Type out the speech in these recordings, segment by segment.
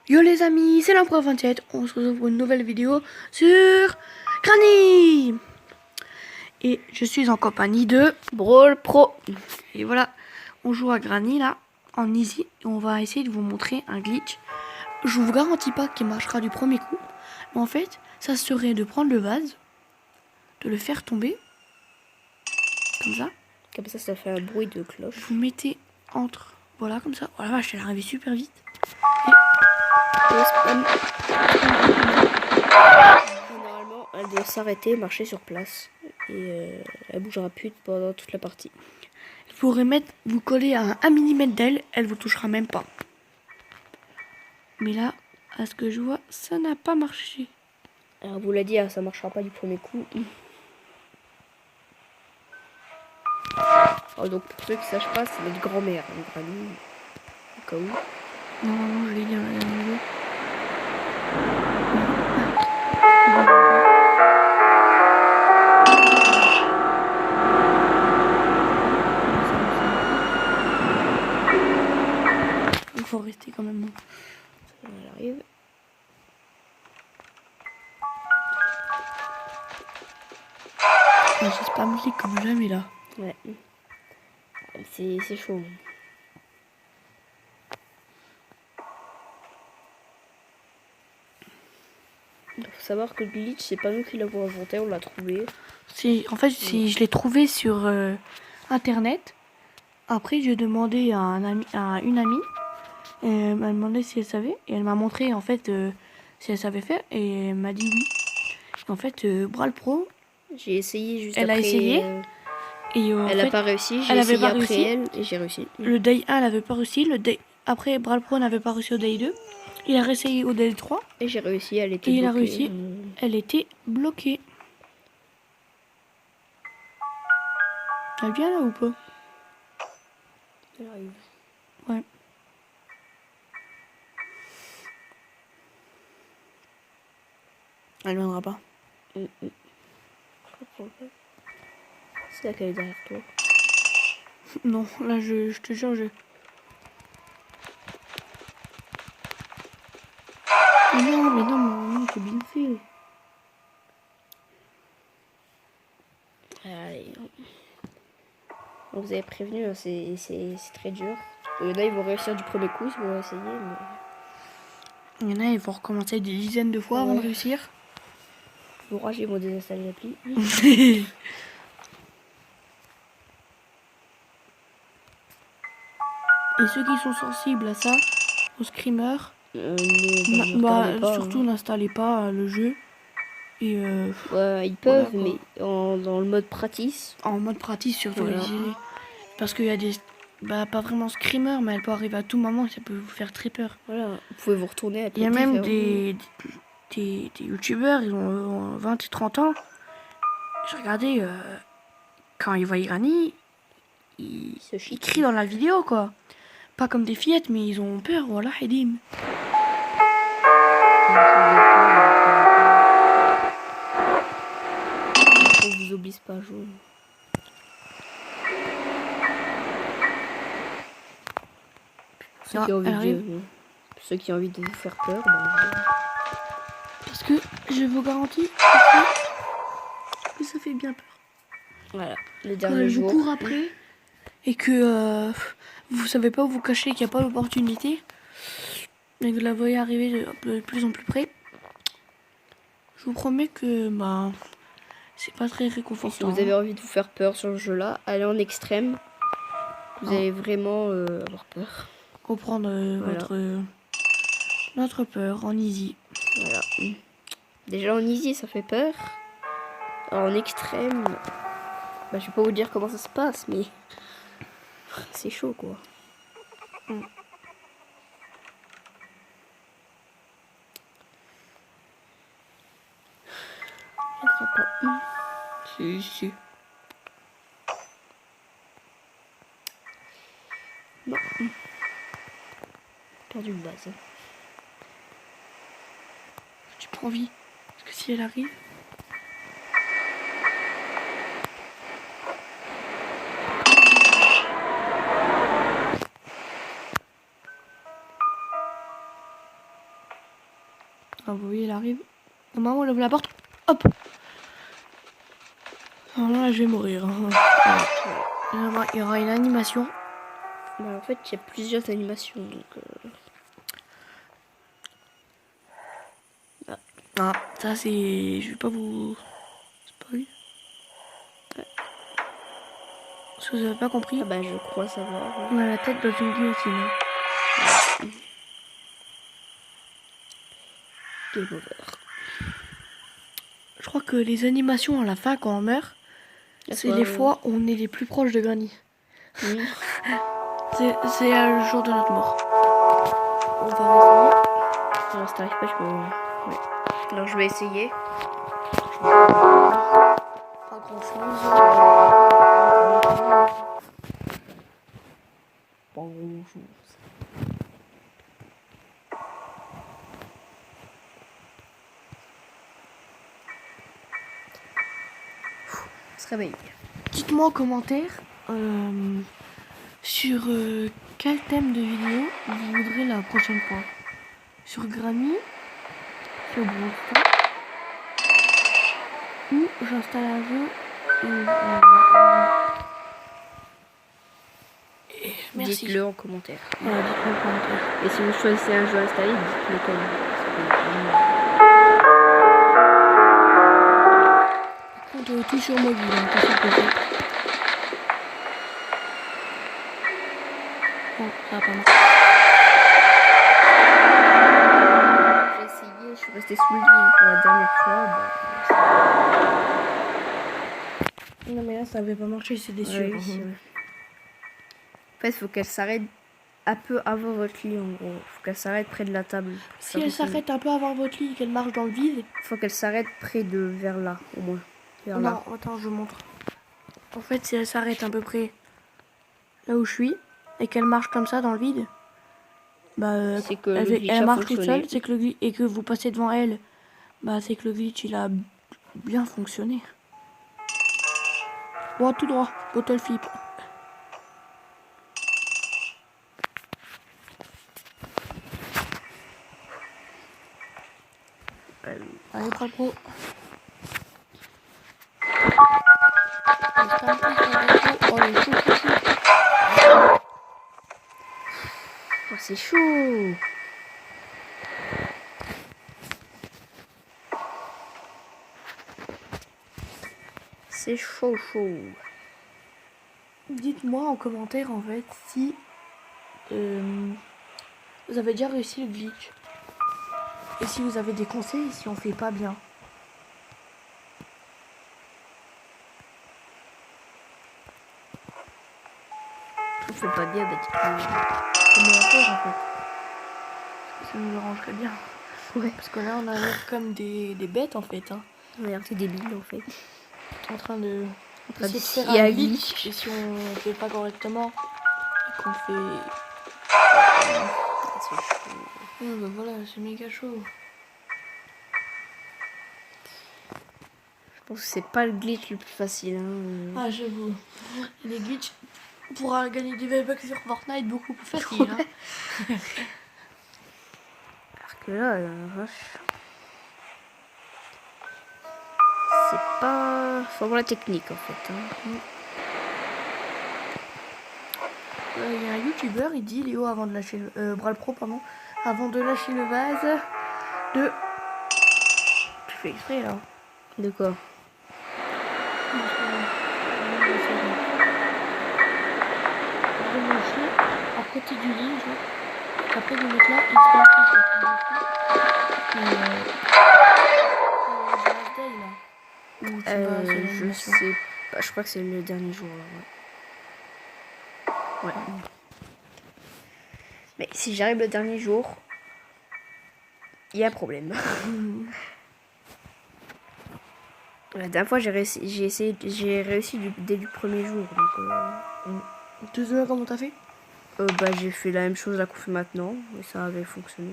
Yo les amis, c'est l'Empereur 27, on se retrouve pour une nouvelle vidéo sur Granny. Et je suis en compagnie de Brawl Pro. Et voilà, on joue à Granny là, en easy. Et on va essayer de vous montrer un glitch. Je vous garantis pas qu'il marchera du premier coup. Mais en fait, ça serait de prendre le vase, de le faire tomber, comme ça. Comme ça fait un bruit de cloche. Vous mettez entre, voilà comme ça. Oh la vache, elle est arrivée super vite. Et spam. Normalement, elle doit s'arrêter, marcher sur place. Et elle bougera plus pendant toute la partie. Il faudrait vous coller à 1 mm d'elle, elle vous touchera même pas. Mais là, à ce que je vois, ça n'a pas marché. Alors, vous l'a dit, hein, ça marchera pas du premier coup. Alors, donc, pour ceux qui ne sachent pas, c'est notre grand-mère, Granny, au cas où. Non, je vais dire la vidéo. Il faut rester quand même. Elle arrive. J'ai spam clic comme jamais là. Ouais. C'est chaud. Il faut savoir que le glitch, c'est pas nous qui l'avons inventé, on l'a trouvé. En fait, je l'ai trouvé sur internet. Après, j'ai demandé à une amie. Elle m'a demandé si elle savait. Et elle m'a montré en fait si elle savait faire. Et elle m'a dit oui. Et en fait, Brawl Pro, J'ai essayé juste elle après. a essayé. Et elle n'a pas réussi, j'ai elle avait essayé pas après réussi. elle et j'ai réussi. Le Day 1, elle avait pas réussi. Après, Brawl Pro n'avait pas réussi au Day 2. Il a réessayé au Day 3. Et j'ai réussi, elle était Et bloquée. il a réussi. Elle était bloquée. Elle vient là ou pas? Elle arrive. Ouais. Elle viendra pas. C'est là qu'elle est derrière toi. Non, là je te jure, mais non, c'est bien fait. Allez. On vous avez prévenu, hein, c'est très dur. Il y en a, ils vont réussir du premier coup, ils vont essayer. Mais... Il y en a, ils vont recommencer des dizaines de fois avant de réussir. Courage, ils vont désinstaller l'appli. Et ceux qui sont sensibles à ça, aux screamers, surtout n'installez pas le jeu. Et ouais, ils peuvent, mais dans le mode pratique. En mode pratique surtout, parce qu'il y a des... pas vraiment screamers, mais elle peut arriver à tout moment et ça peut vous faire très peur. Voilà, vous pouvez vous retourner à côté. Il y a même des youtubeurs, ils ont 20 et 30 ans. J'ai regardé, quand ils voient Granny, ils crient dans la vidéo, quoi. Pas comme des fillettes, mais ils ont peur, voilà, Edim. On vous oblige pas à jouer. Ceux qui ont envie de vous faire peur, parce que je vous garantis que ça fait bien peur. Voilà, le dernier jour. Quand elle vous court après et que vous savez pas où vous cacher, qu'il n'y a pas l'opportunité, et que vous la voyez arriver de plus en plus près, je vous promets que c'est pas très réconfortant. Si vous avez envie de vous faire peur sur le jeu là, allez en extrême. Vous allez vraiment avoir peur. Comprendre notre peur en easy. Voilà. Déjà en easy ça fait peur. Alors, en extrême, je vais pas vous dire comment ça se passe, mais c'est chaud quoi. Je ne crois pas. Si. Non. Perdu une base. J'ai pas envie. Parce que si elle arrive... Ah, vous voyez, elle arrive. Maman, elle ouvre la porte. Hop. Alors là, je vais mourir. Hein. Il y aura une animation. Bah, en fait, il y a plusieurs animations. Donc, Ah, ça c'est... Je vais pas vous... spoil. Si vous avez pas compris, ah bah, je crois savoir. on a la tête dans une guillotine. Game over. Je crois que les animations à la fin, quand on meurt, c'est les fois où on est les plus proches de Granny. Hmm. C'est le jour de notre mort. On va essayer. Alors, si t'arrives pas, je peux... Ouais. Alors, je vais essayer. Pas grand chose. Bonjour. On se réveille. Dites-moi en commentaire sur quel thème de vidéo vous voudrez la prochaine fois. Sur Granny, sur Brawl Stars, ou j'installe un jeu et merci. Dites-le en commentaire. Voilà, dites-le en commentaire. Et si vous choisissez un jeu à installer, dites-le quand même. Par contre, tout sur mobile, hein, pas sur PC. Bon, ça va pas marcher. J'ai essayé, je suis restée sous le lit pour la dernière fois. Non mais là ça avait pas marché, c'est déçu. Ouais, oui, c'est vrai. En fait, il faut qu'elle s'arrête un peu avant votre lit, en gros. Il faut qu'elle s'arrête près de la table. Si elle s'arrête un peu avant votre lit et qu'elle marche dans le vide. Il faut qu'elle s'arrête près de vers là, au moins. Vers Non, là. attends, je montre. En fait, si elle s'arrête à peu près là où je suis et qu'elle marche comme ça dans le vide, bah C'est que elle marche toute seule, c'est que et que vous passez devant elle, bah c'est que le glitch il a bien fonctionné. Bon, tout droit, bottle flip. Allez, Brawl Pro. Oh, il est chaud, chaud, chaud. Oh, c'est chaud. C'est chaud, chaud. Dites-moi en commentaire en fait si vous avez déjà réussi le glitch. Et si vous avez des conseils si on fait pas bien. On fait pas bien, bah Comment on fait en fait? Ça nous arrangerait bien. Ouais. Parce que là on a l'air comme des bêtes en fait. Hein. On a l'air des débiles en fait. En train de train de essayer de scier faire un un glitch. glitch. Et si on fait pas correctement et qu'on fait... C'est chaud. Ouais, bah voilà, c'est méga chaud. Je pense que c'est pas le glitch le plus facile. Hein. Ah j'avoue. Les glitches pour gagner des V-Bucks sur Fortnite beaucoup plus facile. Hein. Alors que là, la vache. C'est pas... Faut avoir la technique en fait. Hein. Il y a un youtubeur, il dit Léo avant de lâcher le Brawl Pro, pardon, avant de lâcher le vase de... Tu fais exprès là. De quoi? De lâcher à côté du lit, genre. Après de mettre là, il se met un truc Je sais pas, je crois que c'est le dernier jour. Ouais. Mais si j'arrive le dernier jour, il y a un problème. La dernière fois, j'ai réussi dès le premier jour. Donc, Tu te souviens comment t'as fait? bah, j'ai fait la même chose là qu'on fait maintenant, et ça avait fonctionné.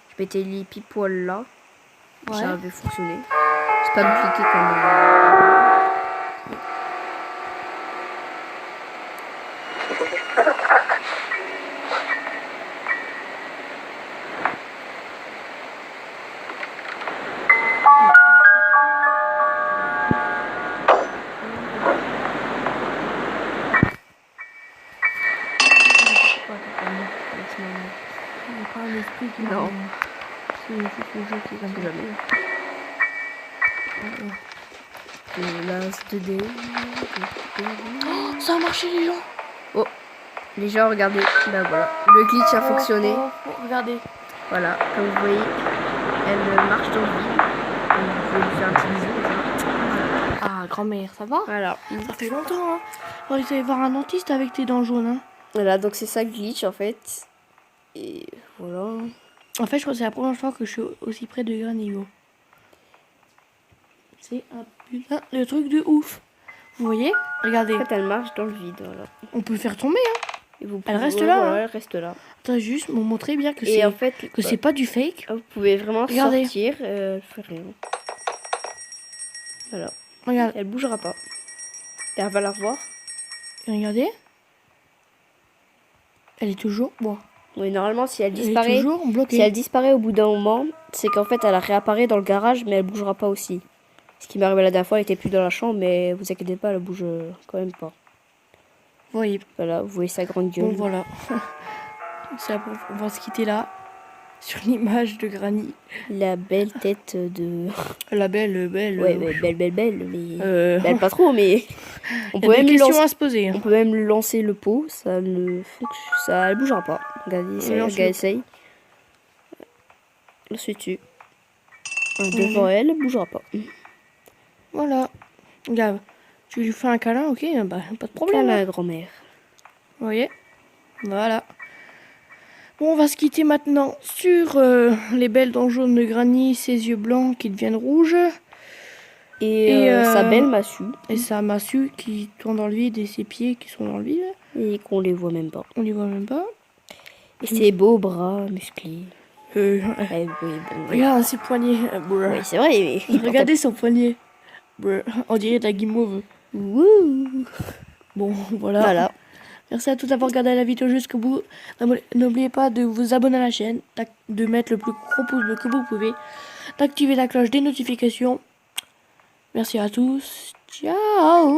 Je mettais les pile poil là, et ça avait fonctionné. C'est pas compliqué comme... l'esprit qui Non. C'est juste le jeu qui est comme ça. Jamais. L'as 2D. Oh, ça a marché les gens. Oh, les gens, regardez. Ben voilà, le glitch a fonctionné. Regardez. Voilà, comme vous voyez, elle marche dans le vide. Et vous pouvez lui faire un petit bisou. Ah, grand-mère, ça va? Voilà. Ça fait longtemps, hein. On va aller voir un dentiste avec tes dents jaunes, hein. Voilà, donc c'est ça le glitch en fait. Et voilà. En fait, je crois que c'est la première fois que je suis aussi près de Granivo. C'est un putain de truc de ouf. Vous voyez? Regardez. En fait, elle marche dans le vide. Voilà. On peut le faire tomber, hein. Et vous Elle pouvez- reste là, Voilà, hein. elle reste là. Attends, juste pour montrer bien que Et c'est en fait, que c'est pas du fake. vous pouvez vraiment Regardez. sortir. Elle fait rien. Voilà. Regarde, Elle bougera pas. Et elle va la revoir. regardez. Elle est toujours. Bon. Oui, normalement, si elle Elle est disparaît, toujours bloquée. si elle disparaît au bout d'un moment, c'est qu'en fait, elle réapparaît dans le garage, mais elle bougera pas aussi. Ce qui m'est arrivé la dernière fois, elle était plus dans la chambre, mais vous inquiétez pas, elle bouge quand même pas. Vous voyez. Voilà, vous voyez sa grande gueule. Bon, voilà. On va se quitter là. Sur l'image de Granny. La belle tête de... La belle, belle. Ouais, belle, mais... Euh, Belle pas trop, mais... On il y peut a des même questions lancer... à se poser. Hein. On peut même lancer le pot, ça ne... Ça elle bougera pas. Regardez, Oui, c'est lance le pot. essaye. Lance dessus. Devant elle, elle bougera pas. Voilà. Regarde. Tu lui fais un câlin, ok, bah, pas de problème. Câlin, Hein. la grand-mère. Vous voyez. Voilà. Bon, on va se quitter maintenant sur les belles dents jaunes de Granny, ses yeux blancs qui deviennent rouges. Et sa belle massue. Et sa massue qui tourne dans le vide et ses pieds qui sont dans le vide. Et qu'on les voit même pas. On les voit même pas. Et ses beaux bras musclés. Euh, Eh oui, bon, oui. regarde ses poignets. Oui, c'est vrai, mais... Regardez son poignet. On dirait de la guimauve. Wouh. Bon, voilà. Voilà. Merci à tous d'avoir regardé la vidéo jusqu'au bout. N'oubliez pas de vous abonner à la chaîne, de mettre le plus gros pouce bleu que vous pouvez, d'activer la cloche des notifications. Merci à tous. Ciao.